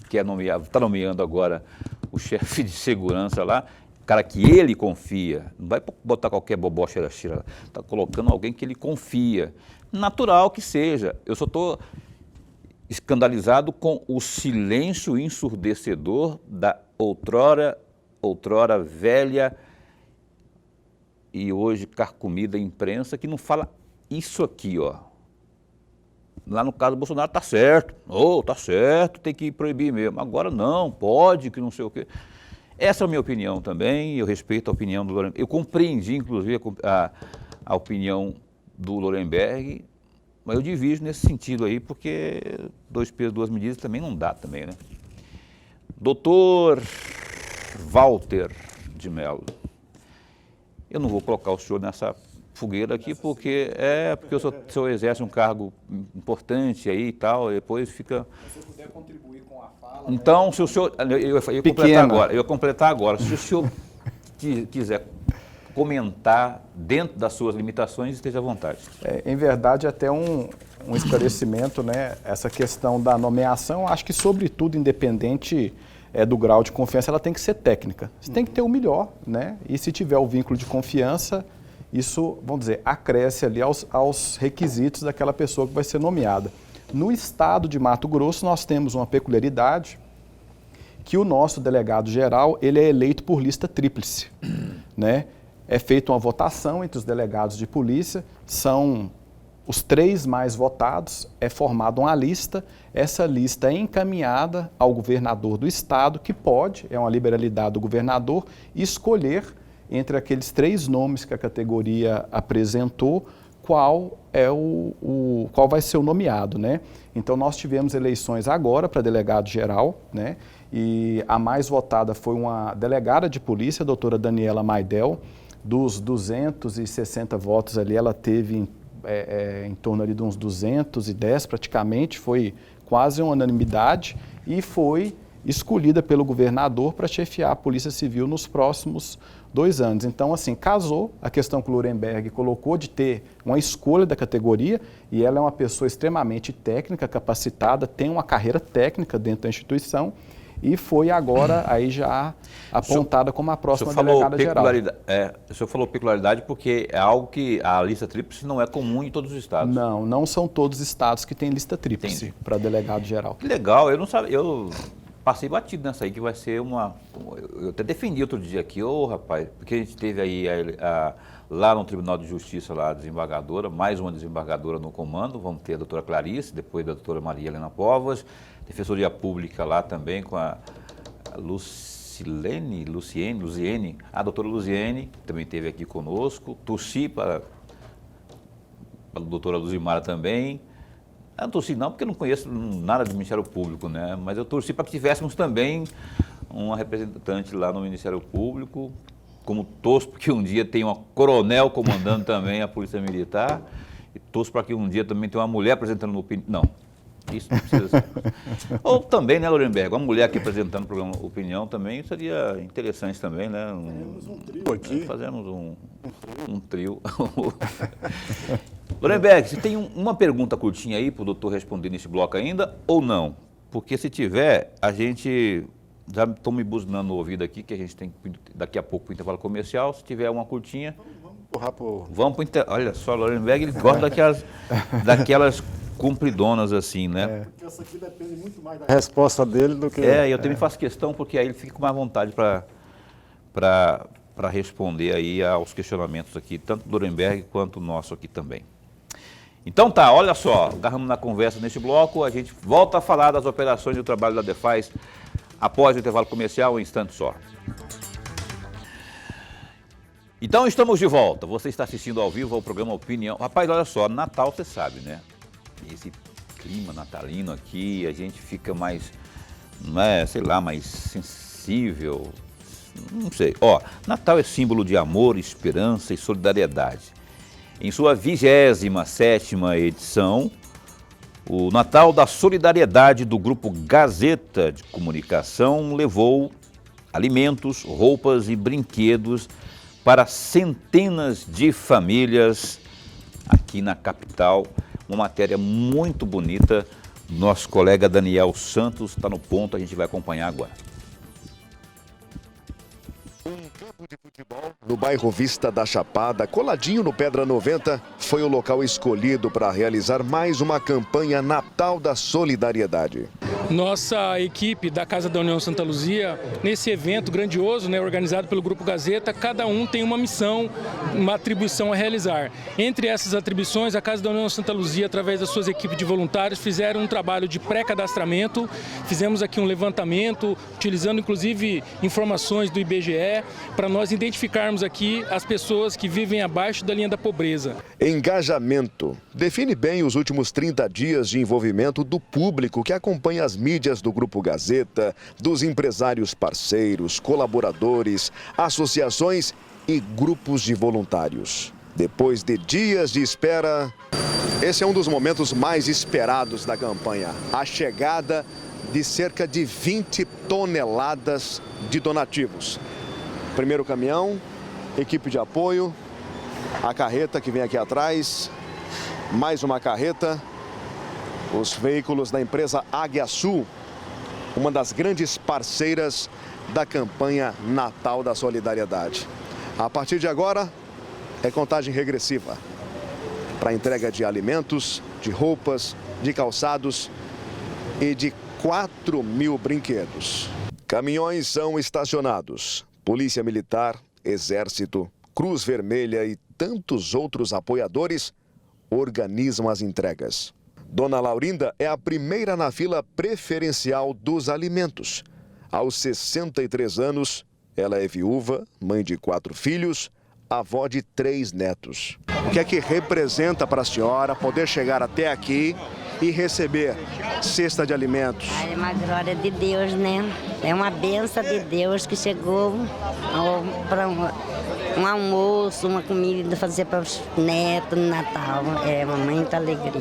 está nomeando agora o chefe de segurança lá, cara que ele confia, não vai botar qualquer bobó xera-xera, está colocando alguém que ele confia. Natural que seja, eu só estou escandalizado com o silêncio ensurdecedor da outrora velha e hoje carcomida imprensa que não fala isso aqui, ó. Lá no caso do Bolsonaro está certo, tá certo, tem que proibir mesmo. Agora não, pode, que não sei o quê. Essa é a minha opinião também, eu respeito a opinião do Lorenberg. Eu compreendi, inclusive, a opinião do Lorenberg, mas eu divido nesse sentido aí, porque 2 pesos, 2 medidas também não dá também, né? Doutor Walter de Mello, eu não vou colocar o senhor nessa fogueira aqui, porque o senhor exerce um cargo importante aí e tal, e depois fica... Se você puder contribuir com a fala... Então, se o senhor... Eu ia completar agora. Se o senhor quiser comentar dentro das suas limitações, esteja à vontade. Em verdade, até um esclarecimento, né? Essa questão da nomeação, acho que, sobretudo, independente do grau de confiança, ela tem que ser técnica. Você tem que ter o melhor, né? E se tiver o vínculo de confiança, isso, vamos dizer, acresce ali aos requisitos daquela pessoa que vai ser nomeada. No estado de Mato Grosso, nós temos uma peculiaridade que o nosso delegado-geral, ele é eleito por lista tríplice, né? É feita uma votação entre os delegados de polícia, são os 3 mais votados, é formada uma lista, essa lista é encaminhada ao governador do estado, que pode, é uma liberalidade do governador, escolher entre aqueles 3 nomes que a categoria apresentou, qual vai ser o nomeado, né? Então, nós tivemos eleições agora para delegado-geral, né? E a mais votada foi uma delegada de polícia, a doutora Daniela Maidel. Dos 260 votos ali, ela teve em torno ali de uns 210 praticamente, foi quase uma unanimidade e foi escolhida pelo governador para chefiar a Polícia Civil nos próximos 2 anos. Então, assim, casou a questão que o Lorenberg colocou de ter uma escolha da categoria, e ela é uma pessoa extremamente técnica, capacitada, tem uma carreira técnica dentro da instituição, e foi agora aí já apontada como a próxima delegada geral. O senhor falou peculiaridade porque é algo que a lista tríplice não é comum em todos os estados. Não são todos os estados que têm lista tríplice para delegado geral. Que legal, eu não sabia, eu passei batido nessa aí, que vai ser uma... Eu até defendi outro dia aqui, rapaz, porque a gente teve aí lá no Tribunal de Justiça, lá a desembargadora, mais uma desembargadora no comando, vamos ter a doutora Clarice, depois da doutora Maria Helena Povas, Defensoria Pública lá também com a Luciene, a doutora Luziene, que também esteve aqui conosco, torci para a doutora Luzimara também, Eu não torci não, porque eu não conheço nada do Ministério Público, né? Mas eu torci para que tivéssemos também uma representante lá no Ministério Público, como torço porque um dia tem uma coronel comandando também a Polícia Militar, e torço para que um dia também tenha uma mulher apresentando opinião. Não, isso não precisa ser. Ou também, né, Lorenberg, uma mulher aqui apresentando o programa Opinião também seria interessante também, né? Fazemos um trio aqui. Fazemos um trio. Lorenberg, você tem uma pergunta curtinha aí para o doutor responder nesse bloco ainda ou não? Porque se tiver, a gente... Já estou me buzinando no ouvido aqui, que a gente tem daqui a pouco para o intervalo comercial. Se tiver uma curtinha... Vamos empurrar para o... Vamos para o intervalo. Olha só, Lorenberg, ele gosta daquelas compridonas assim, né? Porque essa aqui depende muito mais da resposta dele do que... Eu também faço questão, porque aí ele fica com mais vontade para responder aí aos questionamentos aqui, tanto do Lorenberg quanto o nosso aqui também. Então tá, olha só, agarramos na conversa nesse bloco, a gente volta a falar das operações do trabalho da Defaz após o intervalo comercial, um instante só. Então estamos de volta, você está assistindo ao vivo ao programa Opinião. Rapaz, olha só, Natal você sabe, né? Esse clima natalino aqui, a gente fica mais, sei lá, mais sensível, não sei. Ó, Natal é símbolo de amor, esperança e solidariedade. Em sua 27ª edição, o Natal da Solidariedade do Grupo Gazeta de Comunicação levou alimentos, roupas e brinquedos para centenas de famílias aqui na capital. Uma matéria muito bonita. Nosso colega Daniel Santos está no ponto, a gente vai acompanhar agora. Um campo de futebol no bairro Vista da Chapada, coladinho no Pedra 90, foi o local escolhido para realizar mais uma campanha Natal da Solidariedade. Nossa equipe da Casa da União Santa Luzia, nesse evento grandioso, organizado pelo Grupo Gazeta, cada um tem uma missão, uma atribuição a realizar. Entre essas atribuições, a Casa da União Santa Luzia, através das suas equipes de voluntários, fizeram um trabalho de pré-cadastramento, fizemos aqui um levantamento, utilizando inclusive informações do IBGE, para nós identificarmos aqui as pessoas que vivem abaixo da linha da pobreza. Engajamento define bem os últimos 30 dias de envolvimento do público que acompanha as mídias do Grupo Gazeta, dos empresários parceiros, colaboradores, associações e grupos de voluntários. Depois de dias de espera, esse é um dos momentos mais esperados da campanha. A chegada de cerca de 20 toneladas de donativos. Primeiro caminhão, equipe de apoio, a carreta que vem aqui atrás, mais uma carreta, os veículos da empresa Águia Sul, uma das grandes parceiras da campanha Natal da Solidariedade. A partir de agora, é contagem regressiva para a entrega de alimentos, de roupas, de calçados e de 4.000 brinquedos. Caminhões são estacionados. Polícia Militar, Exército, Cruz Vermelha e tantos outros apoiadores organizam as entregas. Dona Laurinda é a primeira na fila preferencial dos alimentos. Aos 63 anos, ela é viúva, mãe de 4 filhos, avó de 3 netos. O que é que representa para a senhora poder chegar até aqui e receber cesta de alimentos? É uma glória de Deus, né? É uma bênção de Deus que chegou para um almoço, uma comida fazer para os netos no Natal. É uma muita alegria.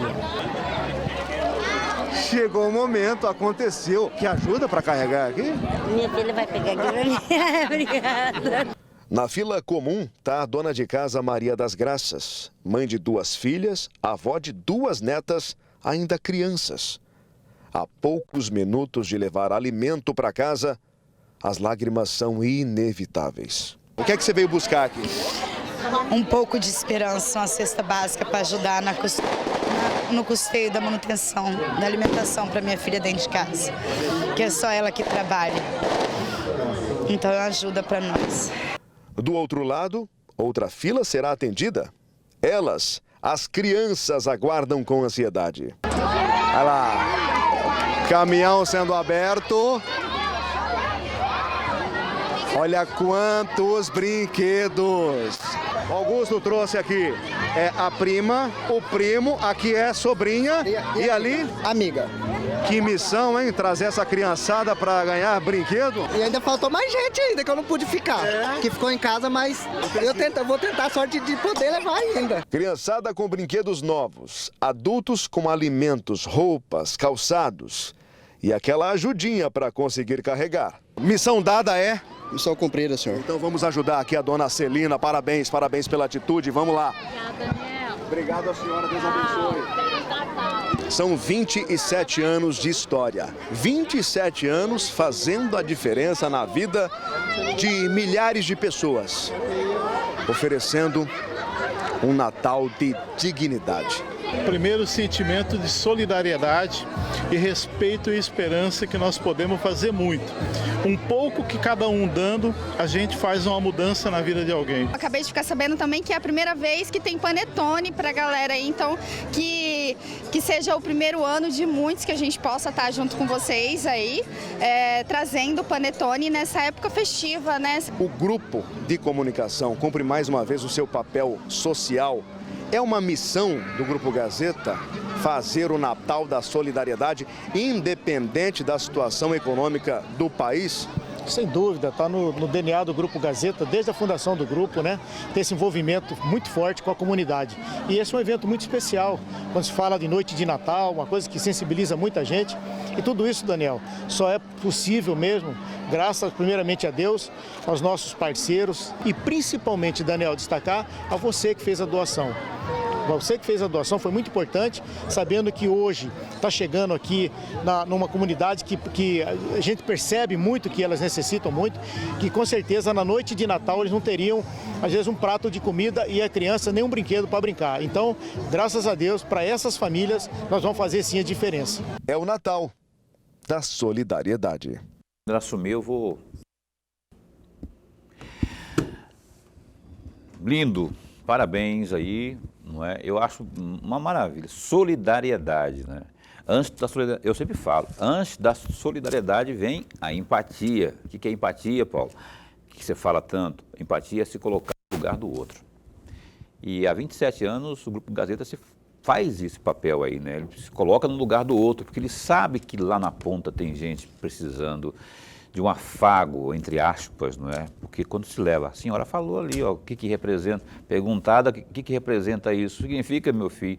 Chegou o momento, aconteceu. Que ajuda para carregar aqui? Minha filha vai pegar aqui. Obrigada. Na fila comum está a dona de casa Maria das Graças, mãe de 2 filhas, avó de 2 netas, ainda crianças. A poucos minutos de levar alimento para casa, as lágrimas são inevitáveis. O que é que você veio buscar aqui? Um pouco de esperança, uma cesta básica para ajudar no custeio da manutenção, da alimentação para minha filha dentro de casa, que é só ela que trabalha. Então ajuda para nós. Do outro lado, outra fila será atendida. Elas, as crianças, aguardam com ansiedade. Olha lá, caminhão sendo aberto. Olha quantos brinquedos. Augusto trouxe aqui a prima, o primo, aqui é sobrinha e ali? Amiga. Que missão, hein? Trazer essa criançada para ganhar brinquedo? E ainda faltou mais gente ainda, que eu não pude ficar. Que ficou em casa, mas eu vou tentar a sorte de poder levar ainda. Criançada com brinquedos novos, adultos com alimentos, roupas, calçados e aquela ajudinha para conseguir carregar. Missão dada é? Missão cumprida, senhor. Então vamos ajudar aqui a dona Celina. Parabéns pela atitude. Vamos lá. Obrigada, Daniel. Obrigado, a senhora. Deus abençoe. São 27 anos de história. 27 anos fazendo a diferença na vida de milhares de pessoas. Oferecendo um Natal de dignidade. Primeiro, sentimento de solidariedade e respeito e esperança que nós podemos fazer muito. Um pouco que cada um dando, a gente faz uma mudança na vida de alguém. Acabei de ficar sabendo também que é a primeira vez que tem panetone pra galera aí, então que seja o primeiro ano de muitos que a gente possa estar junto com vocês aí, trazendo panetone nessa época festiva, né? O grupo de comunicação cumpre mais uma vez o seu papel social. É uma missão do Grupo Gazeta fazer o Natal da solidariedade, independente da situação econômica do país? Sem dúvida, está no DNA do Grupo Gazeta, desde a fundação do grupo, né? Tem esse envolvimento muito forte com a comunidade. E esse é um evento muito especial, quando se fala de noite de Natal, uma coisa que sensibiliza muita gente. E tudo isso, Daniel, só é possível mesmo, graças primeiramente a Deus, aos nossos parceiros e principalmente, Daniel, destacar a você que fez a doação. Você que fez a doação foi muito importante, sabendo que hoje está chegando aqui numa comunidade que a gente percebe muito que elas necessitam muito, que com certeza na noite de Natal eles não teriam, às vezes, um prato de comida e a criança nem um brinquedo para brincar. Então, graças a Deus, para essas famílias, nós vamos fazer sim a diferença. É o Natal da solidariedade. Quando ela assumir, eu vou... Lindo, parabéns aí. Não é? Eu acho uma maravilha. Solidariedade, né? Antes da solidariedade, eu sempre falo, antes da solidariedade vem a empatia. O que é empatia, Paulo? O que você fala tanto? Empatia é se colocar no lugar do outro. E há 27 anos o Grupo Gazeta faz esse papel aí, né? Ele se coloca no lugar do outro, porque ele sabe que lá na ponta tem gente precisando de um afago, entre aspas, não é? Porque quando se leva, a senhora falou ali, ó, o que representa, perguntada, o que representa isso? Significa, meu filho,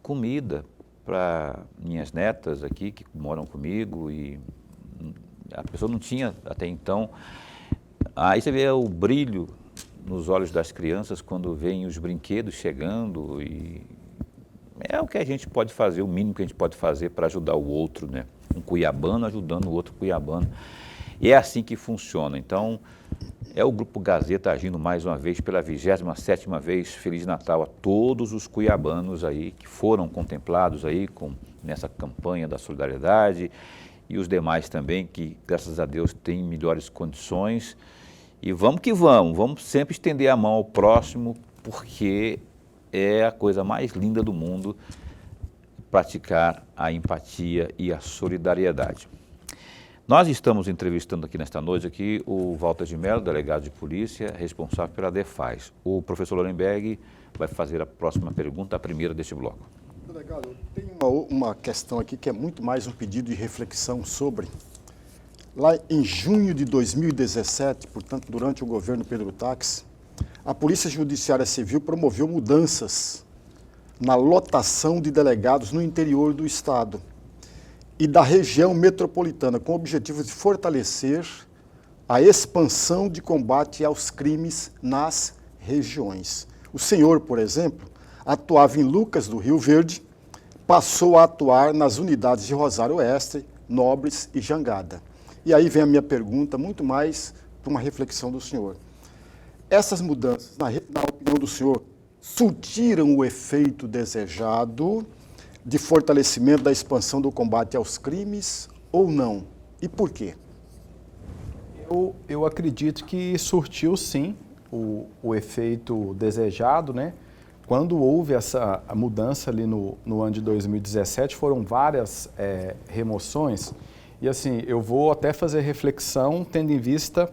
comida para minhas netas aqui, que moram comigo, e a pessoa não tinha até então. Aí você vê o brilho nos olhos das crianças quando veem os brinquedos chegando, e é o que a gente pode fazer, o mínimo que a gente pode fazer para ajudar o outro, né? Um cuiabano ajudando o outro cuiabano. E é assim que funciona. Então, é o Grupo Gazeta agindo mais uma vez, pela 27ª vez. Feliz Natal a todos os cuiabanos aí que foram contemplados aí nessa campanha da solidariedade e os demais também que, graças a Deus, têm melhores condições. E vamos que vamos sempre estender a mão ao próximo, porque é a coisa mais linda do mundo praticar a empatia e a solidariedade. Nós estamos entrevistando aqui nesta noite o Walter de Mello, delegado de polícia, responsável pela DEFAS. O professor Lorenberg vai fazer a próxima pergunta, a primeira deste bloco. Delegado, tem uma questão aqui que é muito mais um pedido de reflexão sobre. Lá em junho de 2017, portanto, durante o governo Pedro Táxi, a Polícia Judiciária Civil promoveu mudanças na lotação de delegados no interior do Estado e da região metropolitana, com o objetivo de fortalecer a expansão de combate aos crimes nas regiões. O senhor, por exemplo, atuava em Lucas do Rio Verde, passou a atuar nas unidades de Rosário Oeste, Nobres e Jangada. E aí vem a minha pergunta, muito mais para uma reflexão do senhor. Essas mudanças, na opinião do senhor, surtiram o efeito desejado de fortalecimento da expansão do combate aos crimes ou não? E por quê? Eu acredito que surtiu sim o efeito desejado, né? Quando houve essa mudança ali no ano de 2017, foram várias remoções. E assim, eu vou até fazer reflexão tendo em vista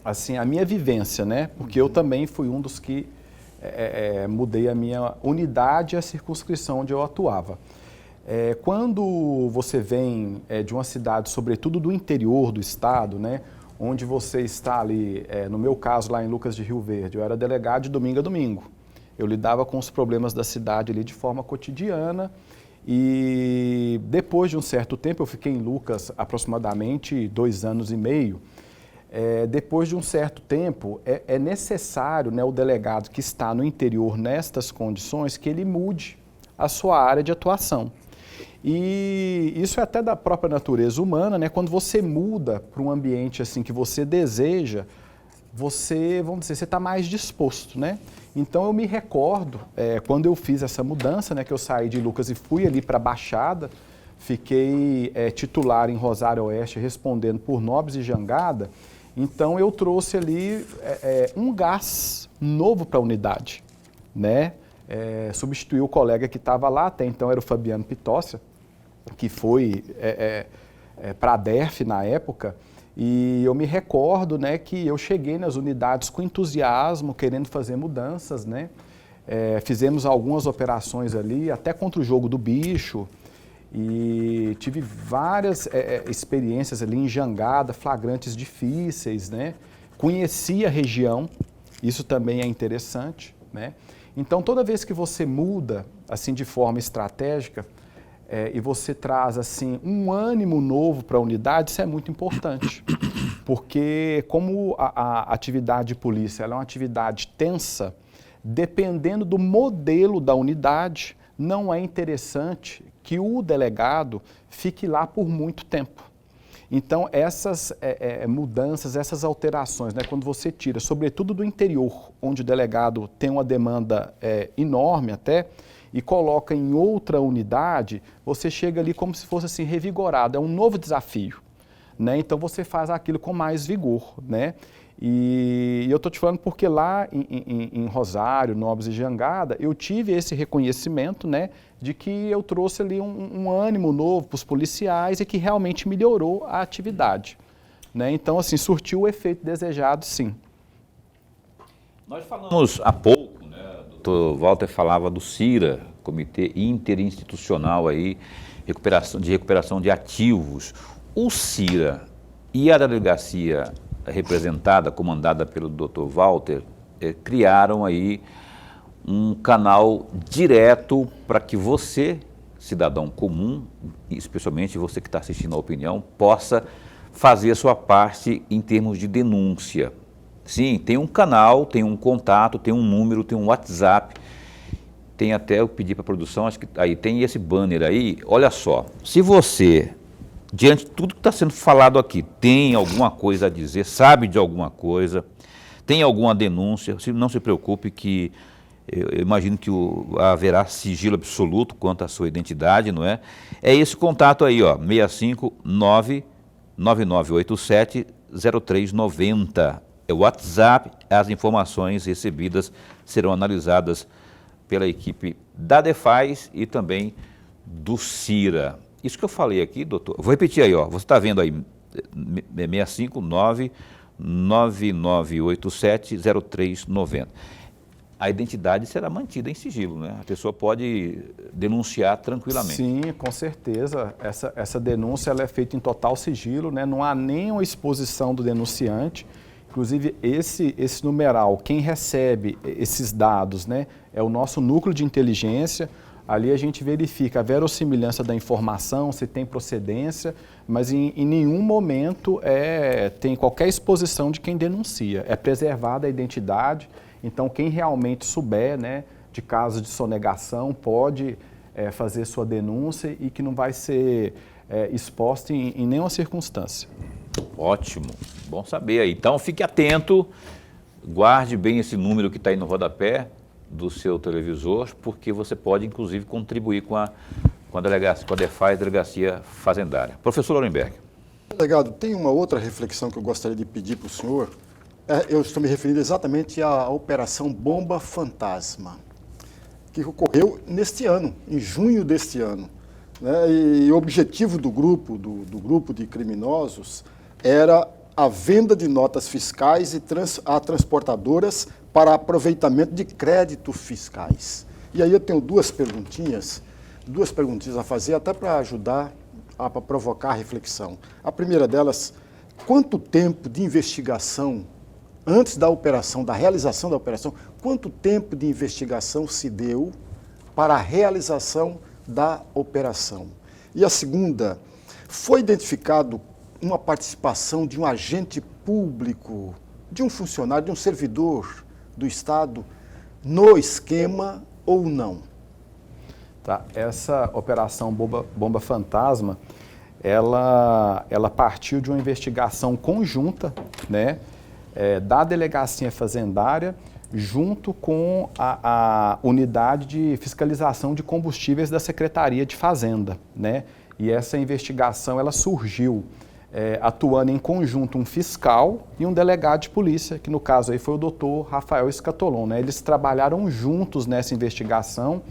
assim, a minha vivência, né? Porque eu também fui um dos que mudei a minha unidade e a circunscrição onde eu atuava. Quando você vem de uma cidade, sobretudo do interior do estado, né? Onde você está ali, no meu caso lá em Lucas de Rio Verde, eu era delegado de domingo a domingo. Eu lidava com os problemas da cidade ali de forma cotidiana e depois de um certo tempo, eu fiquei em Lucas aproximadamente 2 anos e meio, depois de um certo tempo, é necessário, né, o delegado que está no interior nestas condições que ele mude a sua área de atuação. E isso é até da própria natureza humana, né? Quando você muda para um ambiente assim que você deseja, você, vamos dizer, você está mais disposto, né? Então eu me recordo, quando eu fiz essa mudança, né, que eu saí de Lucas e fui ali para a Baixada, fiquei titular em Rosário Oeste, respondendo por Nobres e Jangada. Então eu trouxe ali um gás novo para a unidade, né? Substituí o colega que estava lá, até então era o Fabiano Pitócia, que foi para a DERF na época, e eu me recordo, né, que eu cheguei nas unidades com entusiasmo, querendo fazer mudanças, né? Fizemos algumas operações ali, até contra o jogo do bicho, e tive várias experiências ali em Jangada, flagrantes difíceis, né? Conheci a região, isso também é interessante, né? Então, toda vez que você muda, assim, de forma estratégica, e você traz, assim, um ânimo novo para a unidade, isso é muito importante. Porque, como a atividade de polícia ela é uma atividade tensa, dependendo do modelo da unidade, não é interessante que o delegado fique lá por muito tempo. Então, essas mudanças, essas alterações, né, quando você tira, sobretudo do interior, onde o delegado tem uma demanda enorme até, e coloca em outra unidade, você chega ali como se fosse assim, revigorado, é um novo desafio, né? Então, você faz aquilo com mais vigor, né? E eu estou te falando porque lá em Rosário, Nobres e Jangada, eu tive esse reconhecimento, né, de que eu trouxe ali um ânimo novo para os policiais e que realmente melhorou a atividade, né? Então, assim, surtiu o efeito desejado, sim. Nós falamos há pouco, né, o doutor Walter falava do CIRA, Comitê Interinstitucional aí, de Recuperação de Ativos. O CIRA e a delegacia representada, comandada pelo Dr. Walter, criaram aí um canal direto para que você, cidadão comum, especialmente você que está assistindo a Opinião, possa fazer a sua parte em termos de denúncia. Sim, tem um canal, tem um contato, tem um número, tem um WhatsApp, tem até, eu pedi para a produção, acho que aí tem esse banner aí. Olha só, se você, diante de tudo que está sendo falado aqui, tem alguma coisa a dizer, sabe de alguma coisa, tem alguma denúncia, não se preocupe que eu imagino que haverá sigilo absoluto quanto à sua identidade, não é? É esse contato aí, ó, 659-9987-0390. É o WhatsApp, as informações recebidas serão analisadas pela equipe da DEFAS e também do CIRA. Isso que eu falei aqui, doutor, vou repetir aí, ó, você está vendo aí, 659-9987-0390. A identidade será mantida em sigilo, né? A pessoa pode denunciar tranquilamente. Sim, com certeza. Essa denúncia ela é feita em total sigilo, né? Não há nenhuma exposição do denunciante. Inclusive, esse numeral, quem recebe esses dados, né, é o nosso núcleo de inteligência. Ali a gente verifica a verossimilhança da informação, se tem procedência, mas em nenhum momento tem qualquer exposição de quem denuncia. É preservada a identidade, então quem realmente souber, né, de casos de sonegação pode fazer sua denúncia e que não vai ser exposta em nenhuma circunstância. Ótimo, bom saber aí. Então fique atento, guarde bem esse número que está aí no rodapé do seu televisor, porque você pode inclusive contribuir com a delegacia, com a DEFAS, Delegacia Fazendária. Professor Lorenberg. Delegado, tem uma outra reflexão que eu gostaria de pedir para o senhor. Eu estou me referindo exatamente à Operação Bomba Fantasma, que ocorreu neste ano, em junho deste ano. Né? E o objetivo do grupo de criminosos era a venda de notas fiscais a transportadoras para aproveitamento de créditos fiscais. E aí eu tenho duas perguntinhas a fazer, até para ajudar a provocar a reflexão. A primeira delas, quanto tempo de investigação, antes da operação, da realização da operação, quanto tempo de investigação se deu para a realização da operação? E a segunda, foi identificado uma participação de um agente público, de um funcionário, de um servidor do Estado no esquema ou não? Tá. Essa operação Bomba Fantasma, ela partiu de uma investigação conjunta, né, da Delegacia Fazendária junto com a Unidade de Fiscalização de Combustíveis da Secretaria de Fazenda, né? E essa investigação ela surgiu atuando em conjunto um fiscal e um delegado de polícia, que no caso aí foi o doutor Rafael Escatolon, né? Eles trabalharam juntos nessa investigação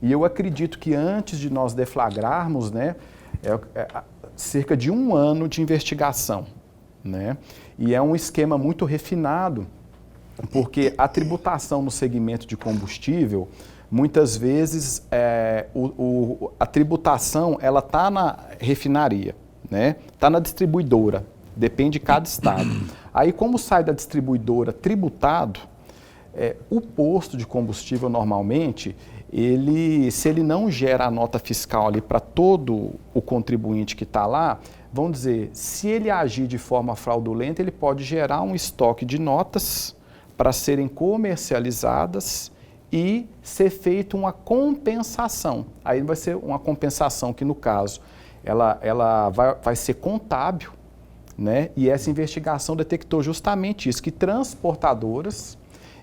e eu acredito que antes de nós deflagrarmos, né, cerca de 1 ano de investigação, né? E é um esquema muito refinado, porque a tributação no segmento de combustível, muitas vezes a tributação ela está na refinaria, né? Está na distribuidora, depende de cada estado. Aí como sai da distribuidora tributado, o posto de combustível normalmente, se ele não gera a nota fiscal ali para todo o contribuinte que está lá, vamos dizer, se ele agir de forma fraudulenta, ele pode gerar um estoque de notas para serem comercializadas e ser feita uma compensação. Aí vai ser uma compensação que, no caso, ela vai ser contábil, né? E essa investigação detectou justamente isso, que transportadoras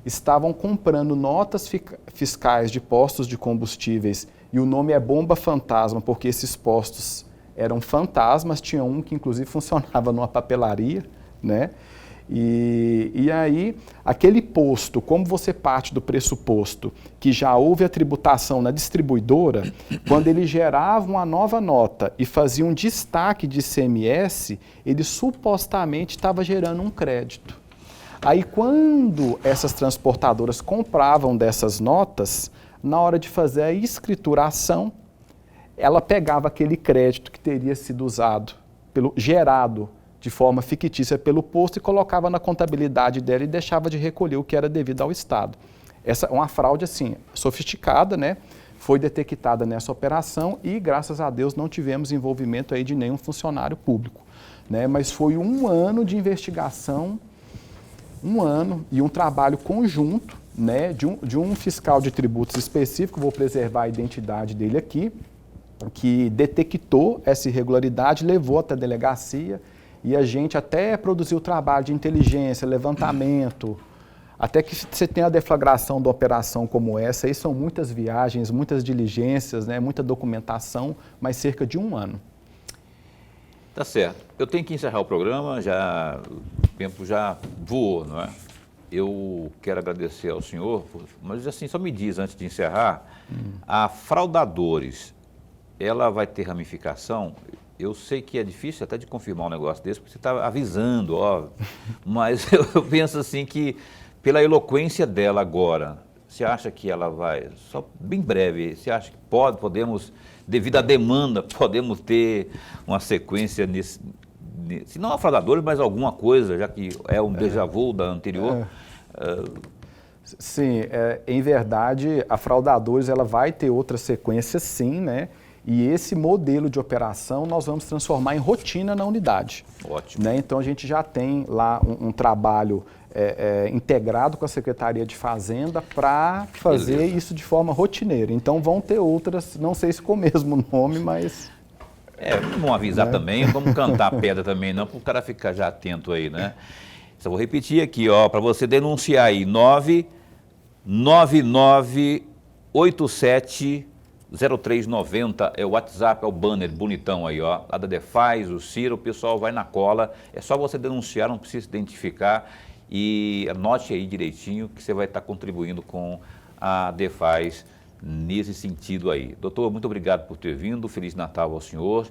estavam comprando notas fiscais de postos de combustíveis, e o nome é Bomba Fantasma, porque esses postos eram fantasmas, tinha um que inclusive funcionava numa papelaria, né? E aí, aquele posto, como você parte do pressuposto que já houve a tributação na distribuidora, quando ele gerava uma nova nota e fazia um destaque de ICMS, ele supostamente estava gerando um crédito. Aí, quando essas transportadoras compravam dessas notas, na hora de fazer a escrituração, ela pegava aquele crédito que teria sido gerado de forma fictícia pelo posto e colocava na contabilidade dela e deixava de recolher o que era devido ao Estado. Essa é uma fraude, assim, sofisticada, né? Foi detectada nessa operação e, graças a Deus, não tivemos envolvimento aí de nenhum funcionário público, né? Mas foi 1 ano de investigação, 1 ano e um trabalho conjunto, né? De um fiscal de tributos específico, vou preservar a identidade dele aqui, que detectou essa irregularidade, levou até a delegacia e a gente até produziu trabalho de inteligência, levantamento, até que você tenha a deflagração da operação como essa. Aí são muitas viagens, muitas diligências, né, muita documentação, mas cerca de 1 ano. Tá certo. Eu tenho que encerrar o programa, o tempo já voou, não é? Eu quero agradecer ao senhor, mas assim, só me diz antes de encerrar, a Fraudadores, ela vai ter ramificação? Eu sei que é difícil até de confirmar um negócio desse, porque você está avisando, óbvio, mas eu penso assim que, pela eloquência dela agora, você acha que ela vai, só bem breve, você acha que podemos, devido à demanda, podemos ter uma sequência se não a Fraudadores, mas alguma coisa, já que é um déjà vu da anterior? Sim, em verdade, a Fraudadores ela vai ter outra sequência sim, né? E esse modelo de operação nós vamos transformar em rotina na unidade. Ótimo. Né? Então a gente já tem lá um trabalho integrado com a Secretaria de Fazenda para fazer isso de forma rotineira. Então vão ter outras, não sei se com o mesmo nome, mas... Vamos avisar também, vamos cantar a pedra também, não, para o cara ficar já atento aí, né? Só vou repetir aqui, ó, para você denunciar aí, 99987 0390 é o WhatsApp, é o banner bonitão aí, ó. A da Defaz, o Ciro, o pessoal vai na cola. É só você denunciar, não precisa se identificar. E anote aí direitinho que você vai estar contribuindo com a Defaz nesse sentido aí. Doutor, muito obrigado por ter vindo. Feliz Natal ao senhor.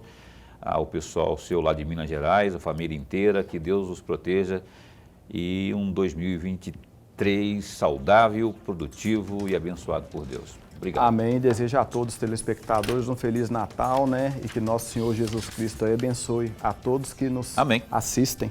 ao pessoal seu lá de Minas Gerais, a família inteira, que Deus os proteja e um 2023 saudável, produtivo e abençoado por Deus. Obrigado. Amém. Desejo a todos os telespectadores um Feliz Natal, né? E que nosso Senhor Jesus Cristo aí abençoe a todos que nos assistem.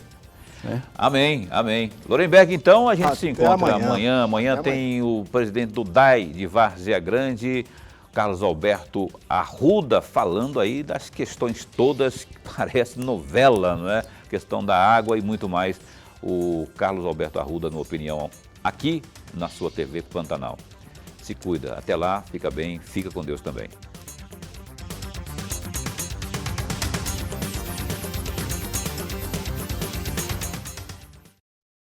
Né? Amém, amém. Lorenberg, então, a gente se encontra amanhã. Amanhã tem o presidente do DAI de Várzea Grande, Carlos Alberto Arruda, falando aí das questões todas que parece novela, não é? Questão da água e muito mais. O Carlos Alberto Arruda, no Opinião, aqui na sua TV Pantanal. Se cuida. Até lá, fica bem, fica com Deus também.